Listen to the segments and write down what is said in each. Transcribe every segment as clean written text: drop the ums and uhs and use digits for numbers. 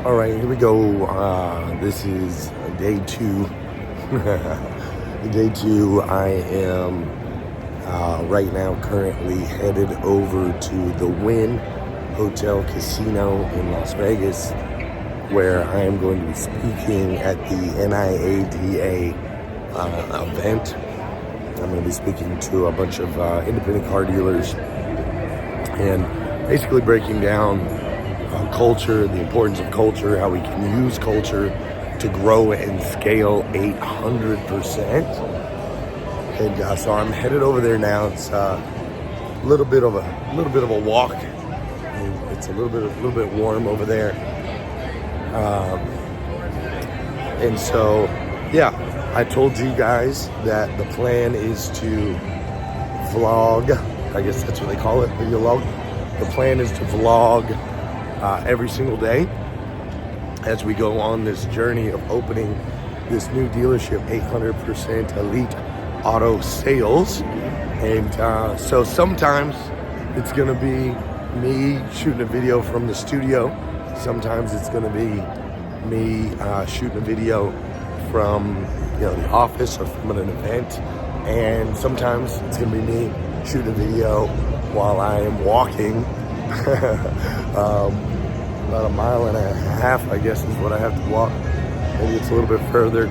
All right, here we go. This is day two. Day two. I am right now currently headed over to the Wynn Hotel Casino in Las Vegas, where I am going to be speaking at the NIADA event. I'm going to be speaking to a bunch of independent car dealers and basically breaking down culture, the importance of culture, how we can use culture to grow and scale 800%. And so I'm headed over there now. It's a little bit of a walk. It's a little bit warm over there. And so, yeah, I told you guys that the plan is to vlog. I guess that's what they call it, video log. The plan is to vlog every single day as we go on this journey of opening this new dealership, 800% Elite Auto Sales. And so sometimes it's going to be me shooting a video from the studio. Sometimes it's going to be me shooting a video from the office or from an event. And sometimes it's going to be me shooting a video while I am walking about a mile and a half, I guess, is what I have to walk. Maybe it's a little bit further,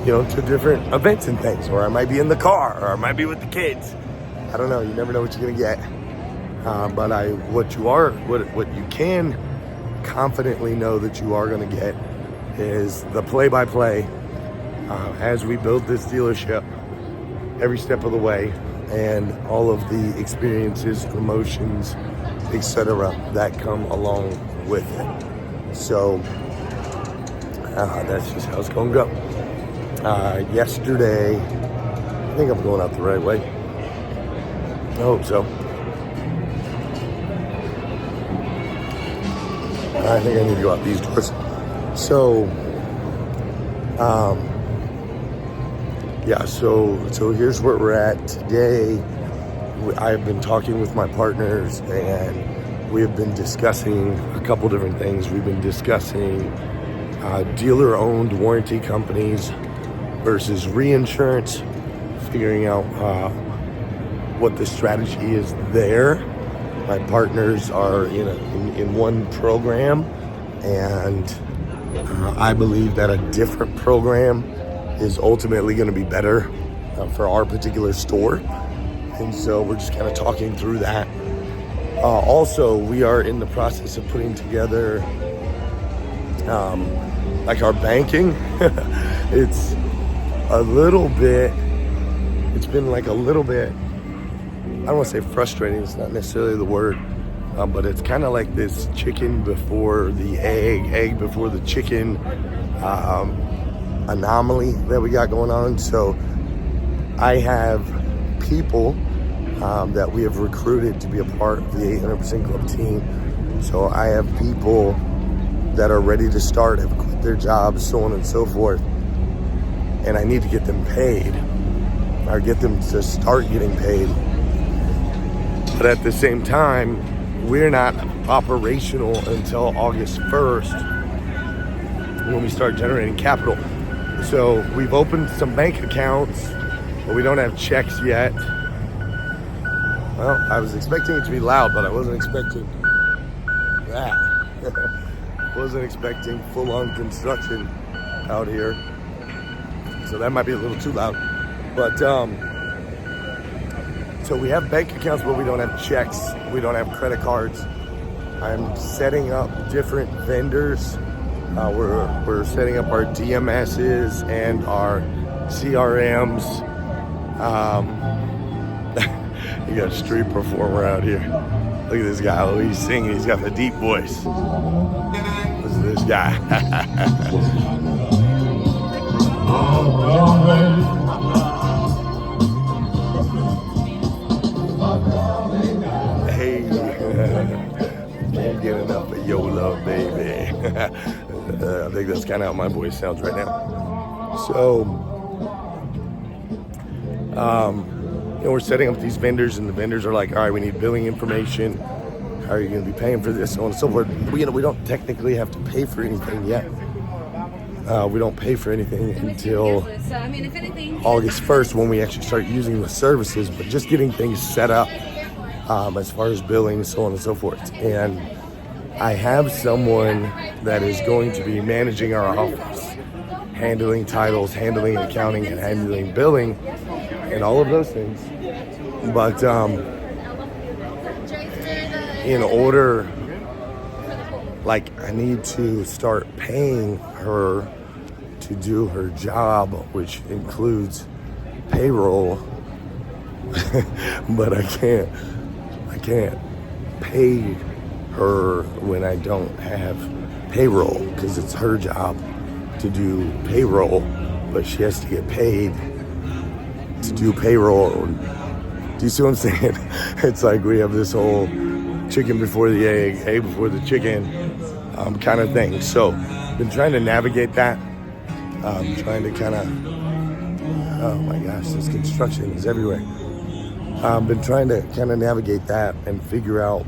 to different events and things. Or I might be in the car, or I might be with the kids. I don't know. You never know what you're gonna get. But what you can confidently know that you are gonna get is the play-by-play as we build this dealership every step of the way, and all of the experiences, emotions, etc. that come along with it. So that's just how it's gonna go. Yesterday, I think I'm going out the right way. I hope so. I think I need to go out these doors. So, so here's where we're at today. I've been talking with my partners, and we have been discussing a couple different things. We've been discussing dealer-owned warranty companies versus reinsurance, figuring out what the strategy is there. My partners are in one program, and I believe that a different program is ultimately going to be better for our particular store. And so we're just kind of talking through that. Also, we are in the process of putting together our banking. It's been like a little bit, I don't want to say frustrating, it's not necessarily the word, but it's kind of like this chicken before the egg before the chicken anomaly that we got going on. So I have people that we have recruited to be a part of the 800% Club team. So I have people that are ready to start, have quit their jobs, so on and so forth. And I need to get them paid, or get them to start getting paid. But at the same time, we're not operational until August 1st when we start generating capital. So we've opened some bank accounts, but we don't have checks yet. Well, I was expecting it to be loud, but I wasn't expecting that. Wasn't expecting full-on construction out here. So that might be a little too loud. But, so we have bank accounts, but we don't have checks. We don't have credit cards. I'm setting up different vendors. We're setting up our DMSs and our CRMs. You got a street performer out here. Look at this guy. Oh, he's singing. He's got the deep voice. Listen to this guy. Hey, can't get enough of your love, baby. I think that's kind of how my voice sounds right now. So, we're setting up these vendors, and the vendors are like, all right, we need billing information. How are you going to be paying for this? So on and so forth. We don't technically have to pay for anything yet. We don't pay for anything until August 1st when we actually start using the services, but just getting things set up as far as billing, so on and so forth. And I have someone that is going to be managing our office, handling titles, handling accounting, and handling billing, and all of those things. But in order, like, I need to start paying her to do her job, which includes payroll. But I can't pay her when I don't have payroll, because it's her job to do payroll, but she has to get paid to do payroll. Do you see what I'm saying? It's like we have this whole chicken before the egg before the chicken kind of thing. So been trying to navigate that. Trying to kind of, oh my gosh, this construction is everywhere. Been trying to kind of navigate that and figure out,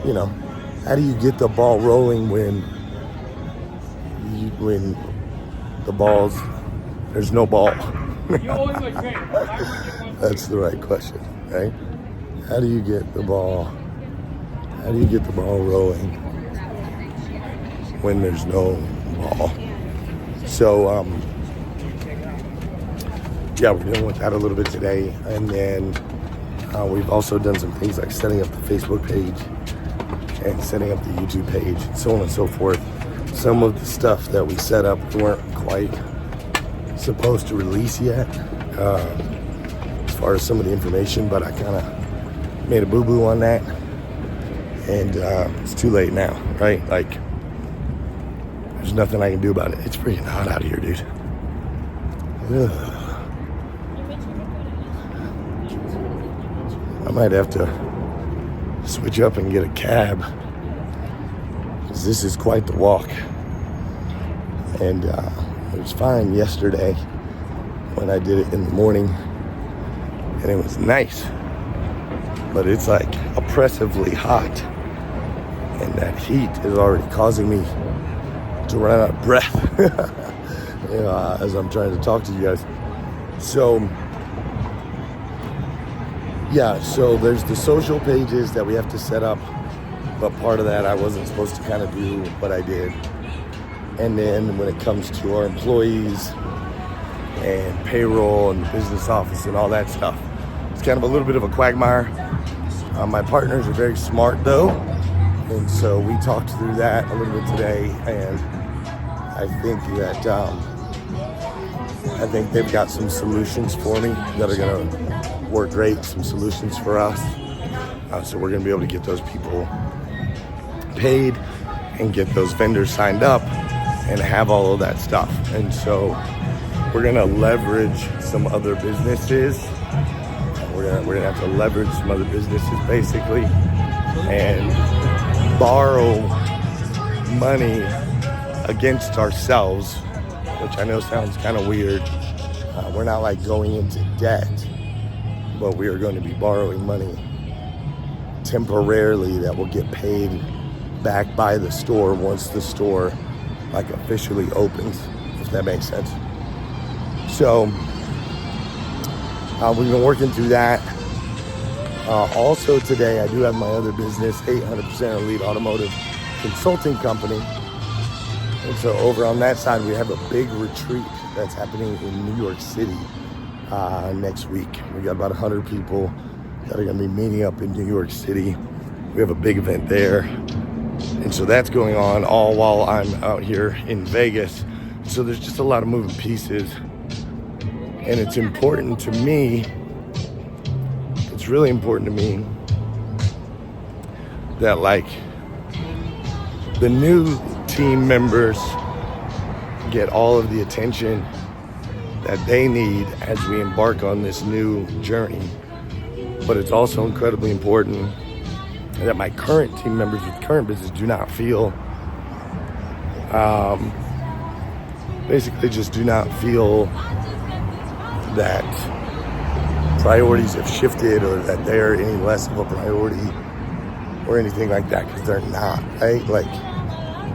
how do you get the ball rolling when there's no ball? That's the right question, right? How do you get the ball rolling when there's no ball? So, we're dealing with that a little bit today. And then we've also done some things like setting up the Facebook page and setting up the YouTube page, and so on and so forth. Some of the stuff that we set up we weren't quite supposed to release yet, as far as some of the information, but I kind of made a boo-boo on that. And it's too late now, right? Like, there's nothing I can do about it. It's freaking hot out here, dude. Ugh. I might have to switch up and get a cab, because this is quite the walk. And it was fine yesterday when I did it in the morning, and it was nice. But it's like oppressively hot, and that heat is already causing me to run out of breath as I'm trying to talk to you guys. So so there's the social pages that we have to set up, but part of that I wasn't supposed to kind of do, but I did. And then when it comes to our employees and payroll and the business office and all that stuff, it's kind of a little bit of a quagmire. My partners are very smart though, and so we talked through that a little bit today, and I think that they've got some solutions for me that are going to work great, some solutions for us. So we're going to be able to get those people paid and get those vendors signed up and have all of that stuff. And so we're going to leverage some other businesses. We're going to have to leverage some other businesses basically and borrow money against ourselves, which I know sounds kind of weird. We're not like going into debt, but we are going to be borrowing money temporarily that will get paid back by the store once the store like officially opens, if that makes sense. So we've been working through that. Also today, I do have my other business, 800% Elite Automotive Consulting Company. And so over on that side, we have a big retreat that's happening in New York City next week. We got about 100 people that are going to be meeting up in New York City. We have a big event there. And so that's going on all while I'm out here in Vegas. So there's just a lot of moving pieces. And it's important to me, it's really important to me that like the new team members get all of the attention that they need as we embark on this new journey. But it's also incredibly important that my current team members with current business do not feel, basically just do not feel that priorities have shifted or that they're any less of a priority or anything like that, because they're not, right? Like,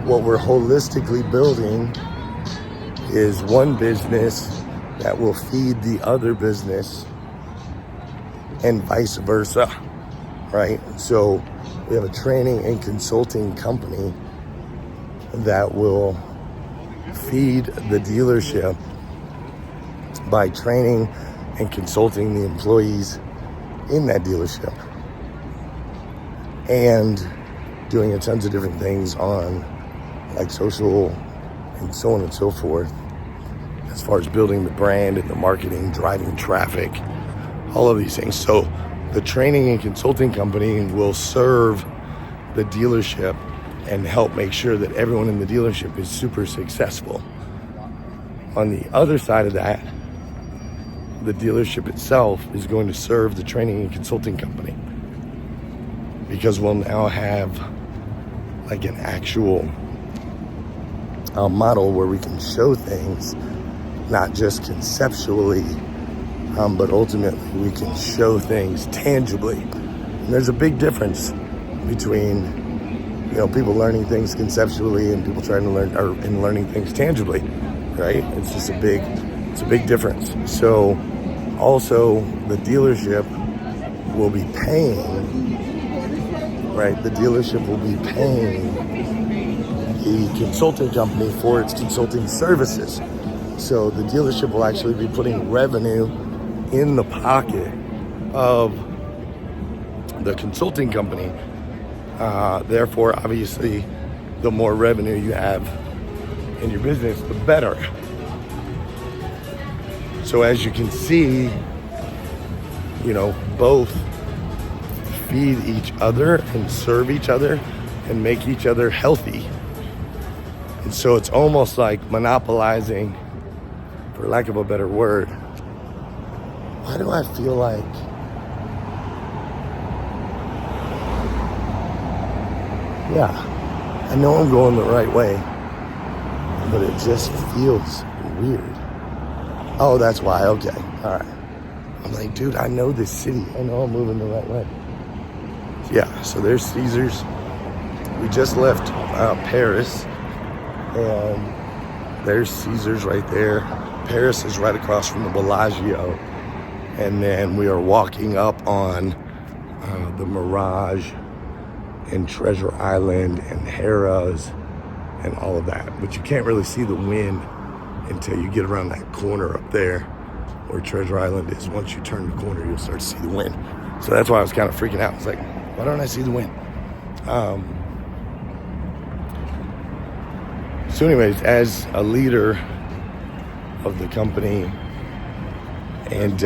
what we're holistically building is one business that will feed the other business and vice versa, right? So we have a training and consulting company that will feed the dealership by training and consulting the employees in that dealership and doing a tons of different things on like social and so on and so forth, as far as building the brand and the marketing, driving traffic, all of these things. So the training and consulting company will serve the dealership and help make sure that everyone in the dealership is super successful. On the other side of that, the dealership itself is going to serve the training and consulting company, because we'll now have like an actual model where we can show things, not just conceptually, but ultimately we can show things tangibly. And there's a big difference between, people learning things conceptually and people trying to learning things tangibly, right? It's a big difference. So also the dealership will be paying, right? The dealership will be paying the consulting company for its consulting services. So the dealership will actually be putting revenue in the pocket of the consulting company. Therefore, obviously, the more revenue you have in your business, the better. So as you can see, both feed each other and serve each other and make each other healthy. And so it's almost like monopolizing, for lack of a better word. Why do I feel like I know I'm going the right way, but it just feels weird. Oh, that's why. Okay. All right. I'm like, dude, I know this city. I know I'm moving the right way. Yeah, so there's Caesars. We just left Paris, and there's Caesars right there. Paris is right across from the Bellagio, and then we are walking up on the Mirage and Treasure Island and Harrah's and all of that. But you can't really see the wind until you get around that corner up there where Treasure Island is. Once you turn the corner, you'll start to see the wind. So that's why I was kind of freaking out. I was like, why don't I see the wind? So anyways, as a leader of the company and,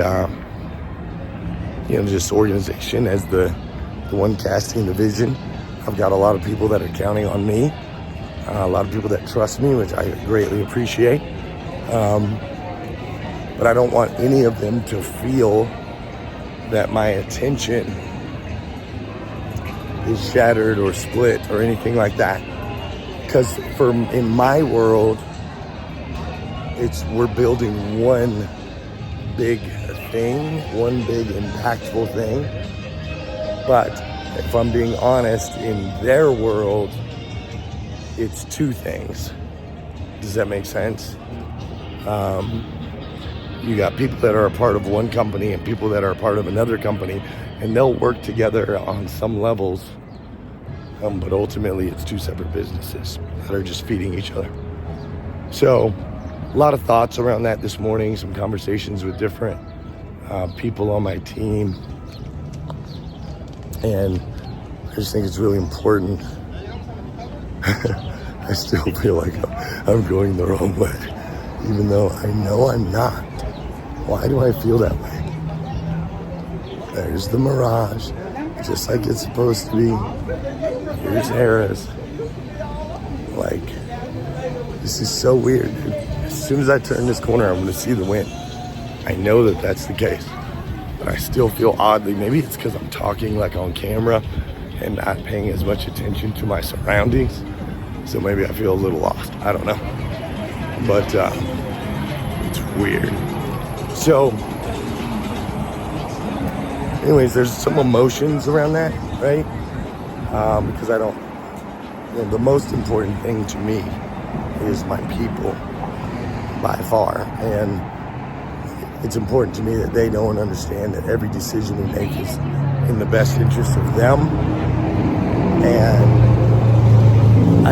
just organization, as the one casting the vision, I've got a lot of people that are counting on me, a lot of people that trust me, which I greatly appreciate. But I don't want any of them to feel that my attention is shattered or split or anything like that. Because in my world, we're building one big thing, one big impactful thing. But if I'm being honest, in their world, it's two things. Does that make sense? You got people that are a part of one company and people that are a part of another company, and they'll work together on some levels, but ultimately it's two separate businesses that are just feeding each other. So a lot of thoughts around that this morning, some conversations with different people on my team, and I just think it's really important. I still feel like I'm going the wrong way, even though I know I'm not. Why do I feel that way? There's the Mirage, just like it's supposed to be. Here's Harris. Like, this is so weird, dude. As soon as I turn this corner, I'm gonna see the wind. I know that that's the case, but I still feel oddly, maybe it's because I'm talking like on camera and not paying as much attention to my surroundings. So maybe I feel a little lost. I don't know. But it's weird. So anyways, there's some emotions around that, right? because I don't, the most important thing to me is my people by far. And it's important to me that they know and understand that every decision we make is in the best interest of them. And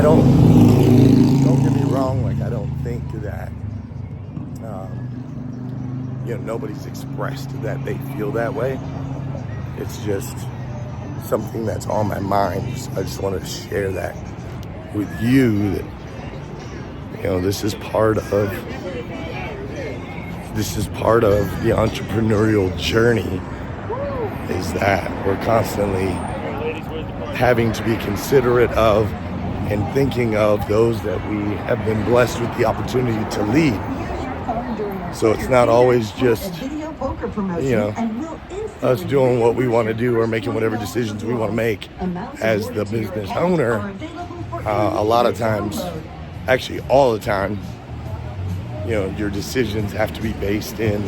don't get me wrong, like I don't think that, nobody's expressed that they feel that way. It's just something that's on my mind. So I just wanted to share that with you, that, this is part of the entrepreneurial journey, is that we're constantly having to be considerate of and thinking of those that we have been blessed with the opportunity to lead. So it's not always just, us doing what we want to do or making whatever decisions we want to make as the business owner. A lot of times, actually all the time, your decisions have to be based in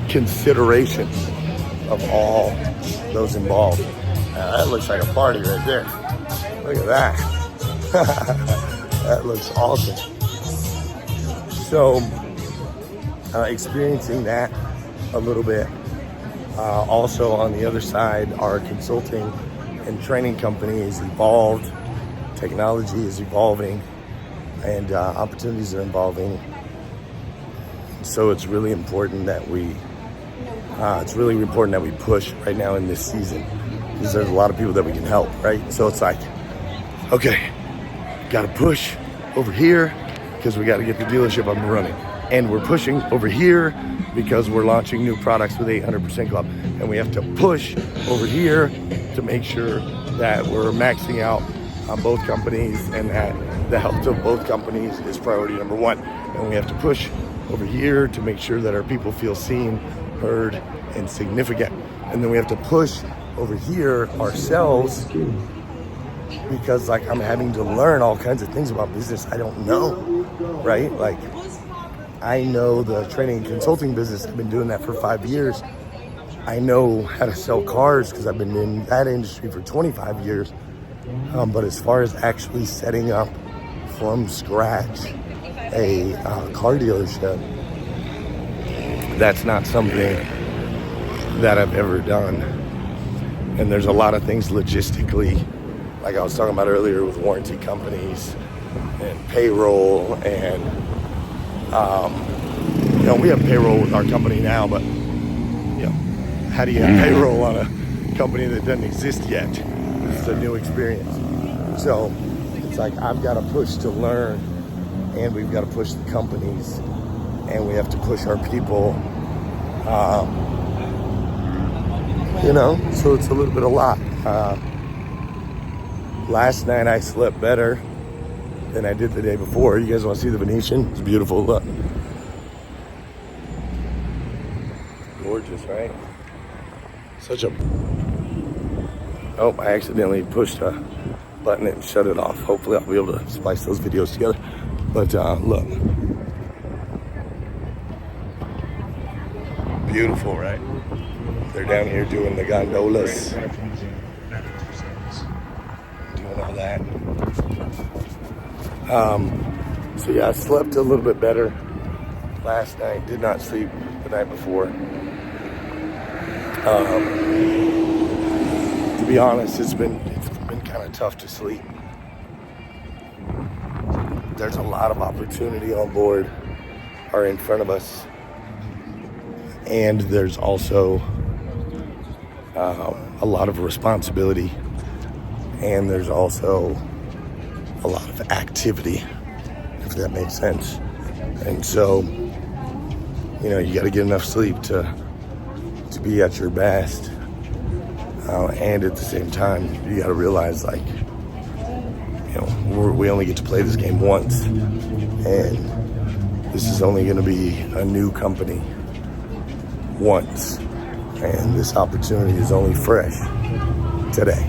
consideration of all those involved. That looks like a party right there. Look at that. That looks awesome. So, experiencing that a little bit. Also on the other side, our consulting and training company is evolved. Technology is evolving, and opportunities are evolving. So it's really important that we push right now in this season, because there's a lot of people that we can help, right? So it's like, okay, got to push over here because we got to get the dealership up and running. And we're pushing over here because we're launching new products with 800% Club. And we have to push over here to make sure that we're maxing out on both companies and that the health of both companies is priority number one. And we have to push over here to make sure that our people feel seen, heard, and significant. And then we have to push over here ourselves, because like I'm having to learn all kinds of things about business I don't know, right? Like I know the training and consulting business. I've been doing that for 5 years. I know how to sell cars because I've been in that industry for 25 years. But as far as actually setting up from scratch a car dealership, that's not something that I've ever done. And there's a lot of things logistically, like I was talking about earlier with warranty companies and payroll and we have payroll with our company now, but how do you have payroll on a company that doesn't exist yet? It's a new experience. So it's like I've got to push to learn, and we've got to push the companies, and we have to push our people. So it's a little bit a lot. Last night I slept better than I did the day before. You guys want to see the Venetian? It's beautiful. Look. Gorgeous, right? Oh, I accidentally pushed a button and shut it off. Hopefully I'll be able to splice those videos together. But look. Beautiful, right? They're down here doing the gondolas. Doing all that. So yeah, I slept a little bit better last night. Did not sleep the night before. To be honest, it's been kind of tough to sleep. There's a lot of opportunity on board or in front of us, and there's also a lot of responsibility, and there's also a lot of activity, if that makes sense. And so, you got to get enough sleep to be at your best, and at the same time, you got to realize, like, we only get to play this game once, and this is only going to be a new company once, and this opportunity is only fresh today.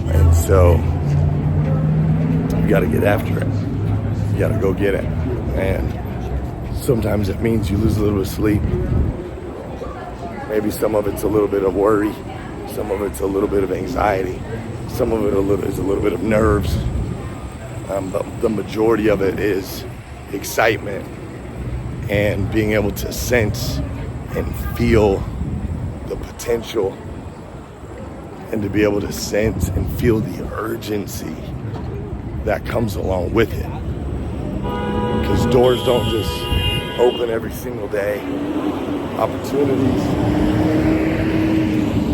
And so you got to get after it. You got to go get it. And sometimes it means you lose a little bit of sleep. Maybe some of it's a little bit of worry. Some of it's a little bit of anxiety. Some of it is a little bit of nerves, but the majority of it is excitement and being able to sense and feel the potential, and to be able to sense and feel the urgency that comes along with it. Because doors don't just open every single day. Opportunities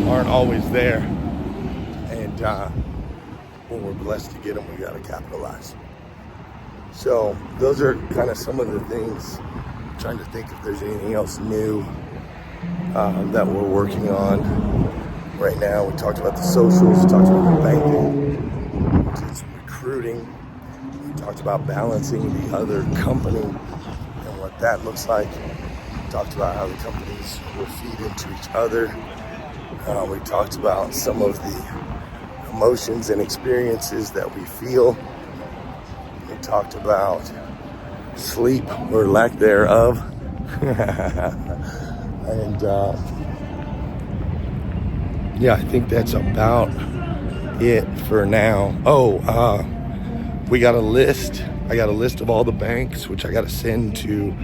aren't always there. And when we're blessed to get them, we gotta capitalize. So those are kind of some of the things. I'm trying to think if there's anything else new that we're working on right now. We talked about the socials, we talked about the banking, we did some recruiting, we talked about balancing the other company and what that looks like. We talked about how the companies will feed into each other. We talked about some of the emotions and experiences that we feel. We talked about sleep or lack thereof. And yeah, I think that's about it for now. We got a list. I got a list of all the banks, which I got to send to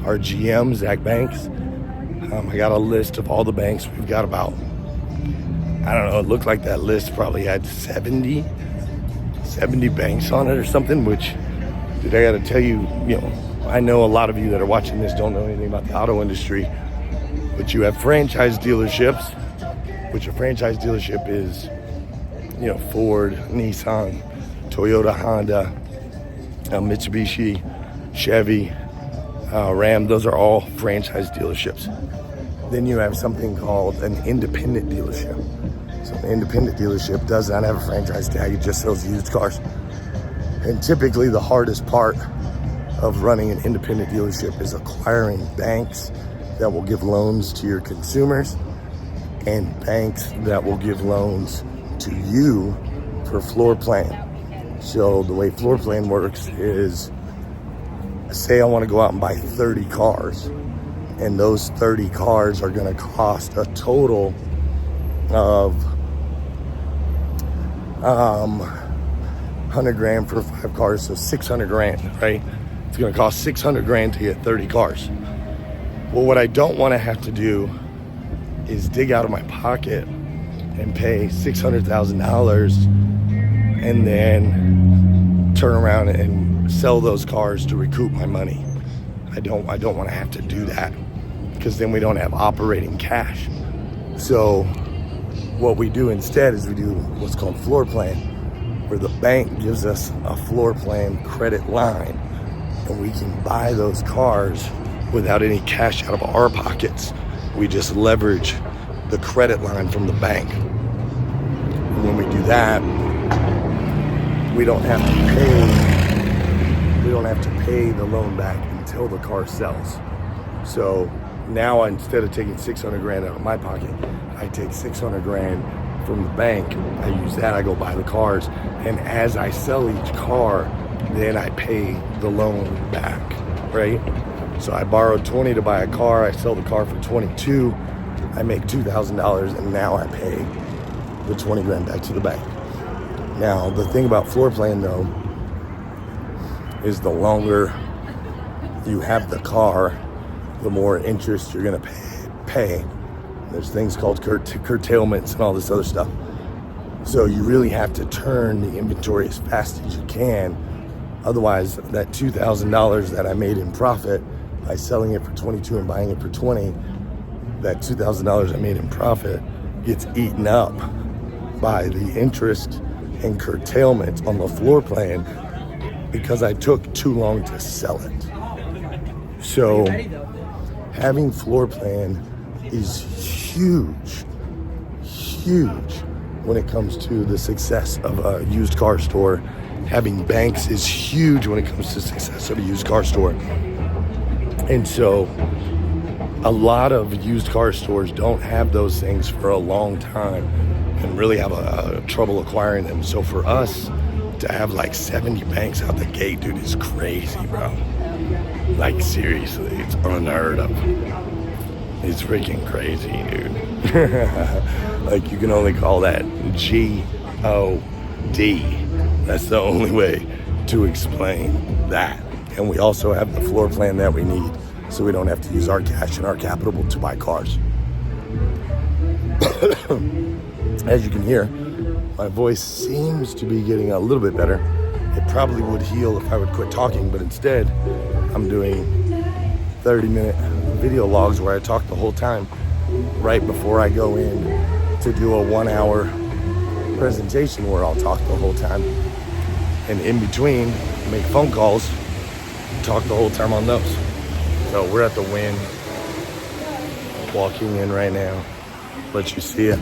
our GM, Zach Banks. I got a list of all the banks. We've got about, I don't know, it looked like that list probably had 70 banks on it or something, which, dude, I got to tell you, I know a lot of you that are watching this don't know anything about the auto industry, but you have franchise dealerships, which a franchise dealership is, Ford, Nissan, Toyota, Honda, Mitsubishi, Chevy, Ram. Those are all franchise dealerships. Then you have something called an independent dealership. So an independent dealership does not have a franchise tag. It just sells used cars. And typically the hardest part of running an independent dealership is acquiring banks that will give loans to your consumers and banks that will give loans to you for floor plan. So the way floor plan works is, say I want to go out and buy 30 cars, and those 30 cars are going to cost a total of $100,000 for 5 cars, so $600,000, right? It's going to cost $600,000 to get 30 cars. Well, what I don't want to have to do is dig out of my pocket and pay $600,000 and then turn around and sell those cars to recoup my money. I don't want to have to do that, because then we don't have operating cash. So what we do instead is we do what's called floor plan, where the bank gives us a floor plan credit line, and we can buy those cars without any cash out of our pockets. We just leverage the credit line from the bank. And when we do that, we don't have to pay the loan back until the car sells. So now, instead of taking $600,000 out of my pocket, I take $600,000 from the bank. I use that, I go buy the cars, and as I sell each car, then I pay the loan back, right? So I borrowed $20 to buy a car, I sell the car for $22, I make $2,000, and now I pay the $20,000 back to the bank. Now, the thing about floor plan, though, is the longer you have the car, the more interest you're going to pay. There's things called curtailments and all this other stuff. So you really have to turn the inventory as fast as you can. Otherwise, that $2,000 that I made in profit by selling it for $22 and buying it for $20, that $2,000 I made in profit gets eaten up by the interest and curtailment on the floor plan because I took too long to sell it. So having floor plan is huge when it comes to the success of a used car store. Having banks is huge when it comes to success of a used car store. And so a lot of used car stores don't have those things for a long time and really have a trouble acquiring them. So for us to have like 70 banks out the gate, dude, is crazy, bro. Like, seriously, it's unheard of. It's freaking crazy, dude. Like, you can only call that G That's the only way to explain that. And we also have the floor plan that we need, so we don't have to use our cash and our capital to buy cars. As you can hear, my voice seems to be getting a little bit better. It probably would heal if I would quit talking, but instead I'm doing 30-minute video logs where I talk the whole time right before I go in to do a 1-hour presentation where I'll talk the whole time. And in between, make phone calls, talk the whole time on those. So we're at the Wynn, walking in right now. Let you see it.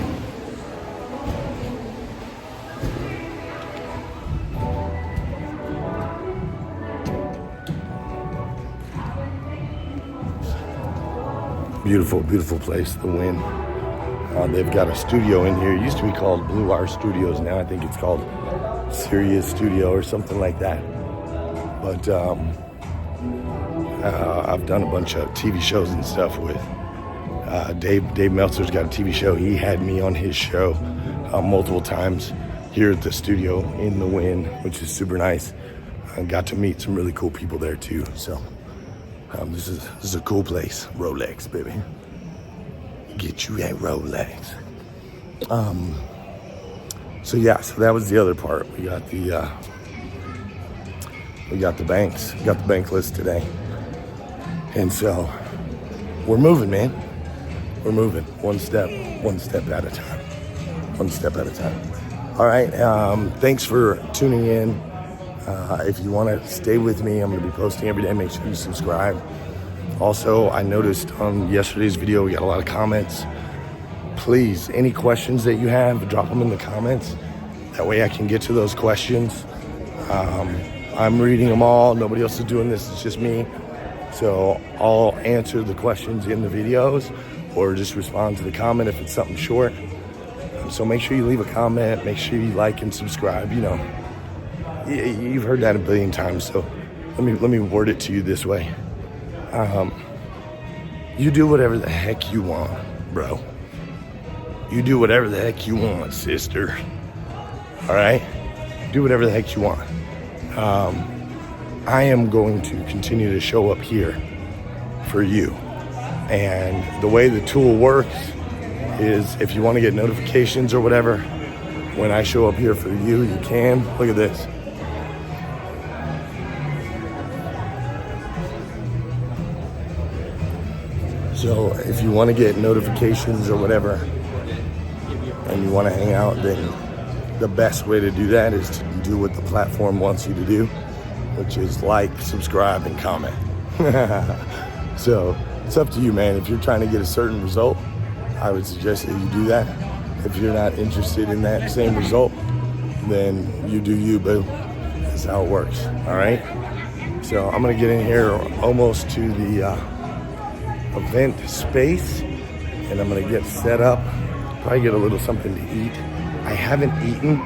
Beautiful, beautiful place, the Wynn. They've got a studio in here. It used to be called Blue Wire Studios. Now I think it's called Sirius Studio or something like that. But I've done a bunch of TV shows and stuff with Dave Meltzer's got a TV show. He had me on his show multiple times here at the studio in the Wynn, which is super nice. I got to meet some really cool people there too. So this is a cool place. Rolex, baby. Get you a Rolex. So that was the other part. We got the banks. Got the bank list today. And so we're moving, man. We're moving one step at a time. One step at a time. All right. Thanks for tuning in. If you want to stay with me, I'm going to be posting every day. Make sure you subscribe. Also, I noticed on yesterday's video, we got a lot of comments. Please, any questions that you have, drop them in the comments. That way I can get to those questions. I'm reading them all. Nobody else is doing this. It's just me. So I'll answer the questions in the videos or just respond to the comment if it's something short. So make sure you leave a comment. Make sure you like and subscribe. You know, you've heard that a billion times. So let me word it to you this way. You do whatever the heck you want, bro. You do whatever the heck you want, sister. All right? Do whatever the heck you want. I am going to continue to show up here for you. And the way the tool works is if you want to get notifications or whatever, when I show up here for you, you can. Look at this. So if you want to get notifications or whatever, and you want to hang out, then the best way to do that is to do what the platform wants you to do, which is like, subscribe, and comment. So it's up to you, man. If you're trying to get a certain result, I would suggest that you do that. If you're not interested in that same result, then you do you, boo. That's how it works, all right? So I'm going to get in here almost to the event space, and I'm going to get set up, probably get a little something to eat. I haven't eaten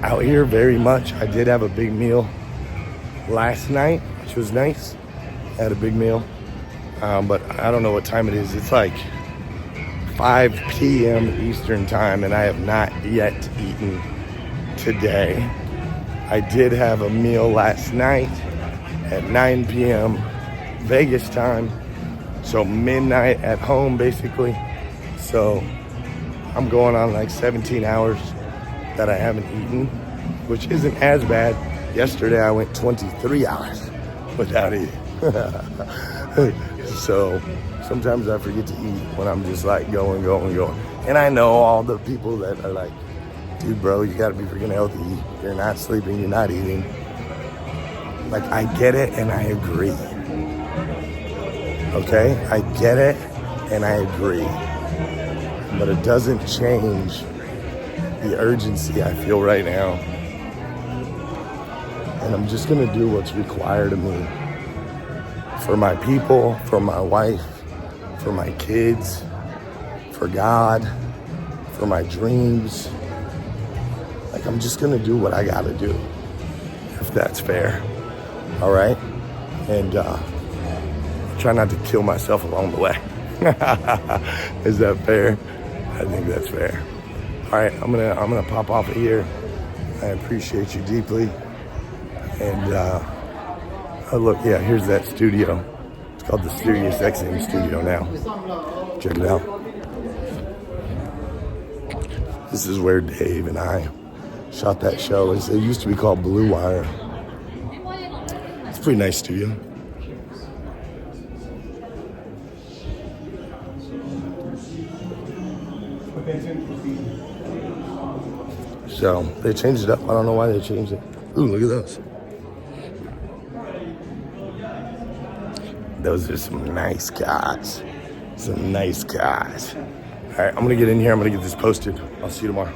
out here very much. I did have a big meal last night, which was nice. I had a big meal, but I don't know what time it is. It's like 5 p.m. Eastern time, and I have not yet eaten today. I did have a meal last night at 9 p.m. Vegas time, so midnight at home basically. So I'm going on like 17 hours that I haven't eaten, which isn't as bad. Yesterday I went 23 hours without eating. So sometimes I forget to eat when I'm just like going. And I know all the people that are like, dude, bro, you gotta be freaking healthy. You're not sleeping, you're not eating. Like, I get it and I agree. Okay? I get it and I agree. But it doesn't change the urgency I feel right now. And I'm just gonna do what's required of me. For my people, for my wife, for my kids, for God, for my dreams. Like, I'm just gonna do what I gotta do, if that's fair. All right? And try not to kill myself along the way. Is that fair? I think that's fair. All right, I'm gonna pop off of here. I appreciate you deeply. And oh look, yeah, here's that studio. It's called the Sirius XM Studio now. Check it out. This is where Dave and I shot that show. It used to be called Blue Wire. It's a pretty nice studio. So they changed it up. I don't know why they changed it. Ooh, look at those. Those are some nice cars. Some nice cars. All right, I'm gonna get in here. I'm gonna get this posted. I'll see you tomorrow.